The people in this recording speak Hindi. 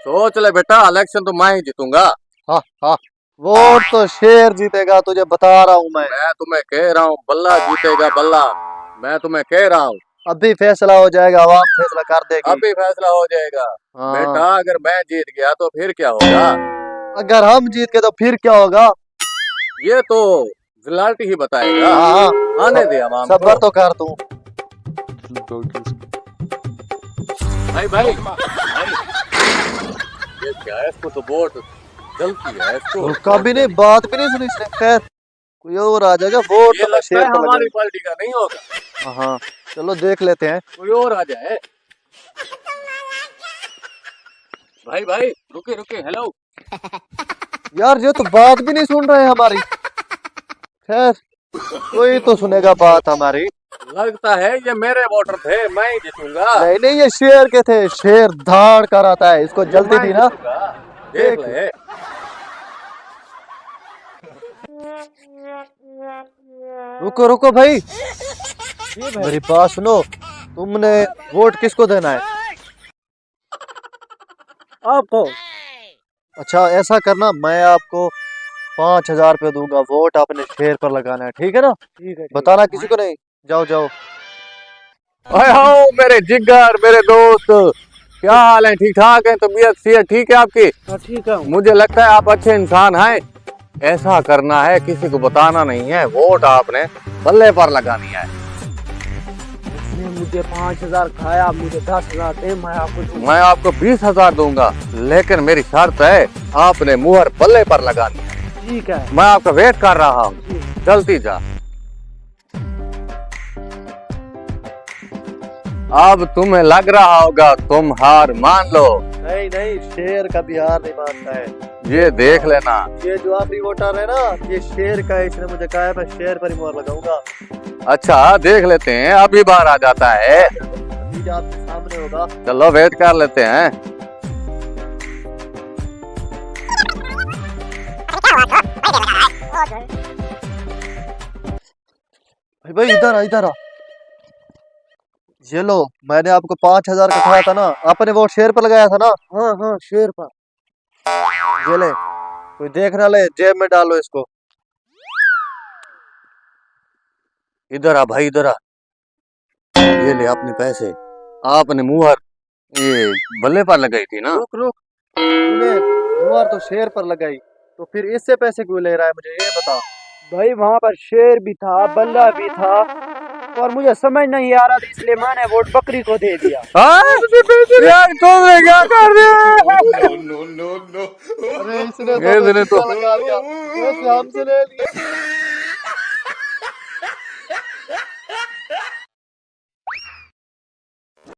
सोच ले बेटा, इलेक्शन तो मैं ही जीतूंगा। हाँ हाँ, वोट तो शेर जीतेगा, तुझे बता रहा हूँ मैं तुम्हें कह रहा हूँ, बल्ला जीतेगा बल्ला। मैं तुम्हें कह रहा हूँ। अभी फैसला हो जाएगा, आवाम फैसला कर देगी। अभी फैसला हो जाएगा। हाँ, बेटा अगर मैं जीत गया तो फिर क्या होगा? अगर हम जीत गए तो फिर क्या होगा? ये तो रिजल्ट ही बताएगा। हाँ हाँ, आने दे आवाम सब्र को। तो कर तू। भाई भाई भाई, ये क्या है? इसको तो वोट जलती है इसको। रुका भी नहीं, बात भी नहीं सुनी इसने। खैर, कोई और आ जाएगा, वोट ये तो मैं लगता शेर है पर हमारी लगा। पार्टी का नहीं होगा। हाँ हाँ, चलो देख लेते हैं। कोई और आ जाए। भाई भाई रुके रुके, हेलो। यार ये तो बात भी नहीं सुन रहे हैं हमारी। खैर, कोई तो सुनेगा बात हमारी। लगता है ये मेरे वोटर थे, मैं ही जीतूंगा। नहीं नहीं, ये शेर के थे। शेर धाड़ कर आता है, इसको जल्दी थी ना। देख ले। रुको रुको भाई, मेरी बात सुनो। तुमने वोट किसको देना है? आपको। अच्छा ऐसा करना, मैं आपको 5,000 रुपये दूंगा। वोट आपने शेर पर लगाना है, ठीक है ना? ठीक है। बताना किसी को नहीं। जाओ जाओ। आओ मेरे जिगर, मेरे दोस्त, क्या हाल है? ठीक ठाक है? तबीयत सेहत ठीक है आपकी? हाँ ठीक है। मुझे लगता है आप अच्छे इंसान हैं। ऐसा करना है, किसी को बताना नहीं है। वोट आपने बल्ले पर लगानी है। उसने मुझे 5,000 खाया, मुझे 10,000 दे, मैं आपको दूंगा। मैं आपको 20,000 दूंगा, लेकिन मेरी शर्त है, आपने मुहर बल्ले पर लगानी है। ठीक है। मैं आपका वेट कर रहा हूँ, जल्दी जा। अब तुम्हें लग रहा होगा तुम हार मान लो। नहीं नहीं, शेर कभी हार नहीं मानता है। ये देख लेना। ये जो आखिरी वोटर है ना, ये शेर का है। इसने मुझे कहा है मैं शेर पर ही मोहर लगाऊंगा। अच्छा देख लेते हैं, अभी बाहर आ जाता है। नतीजा आपके सामने होगा। चलो वेट कर लेते हैं। भाई भाई, इधर आ इधर आ। ये लो, मैंने आपको 5,000 का कहा था ना। आपने वोट शेर पर लगाया था ना? हाँ हाँ, शेर पर। ये ले, कोई देख ना ले, जेब में डालो इसको। इधर आ भाई, इधर आ। ये ले अपने पैसे। आपने मुहर ये बल्ले पर लगाई थी ना? रुक रुक, तूने मोहर तो शेर पर लगाई, तो फिर इससे पैसे क्यों ले रहा है? मुझे ये बता। भाई वहाँ पर शेर भी था, बल्ला भी था, और मुझे समझ नहीं आ रहा था, इसलिए मैंने वोट बकरी को दे दिया। यार तुमने क्या कर दिया? अरे इसने ये तो इसने तो लगा दिया। पैसे हमसे ले लिए।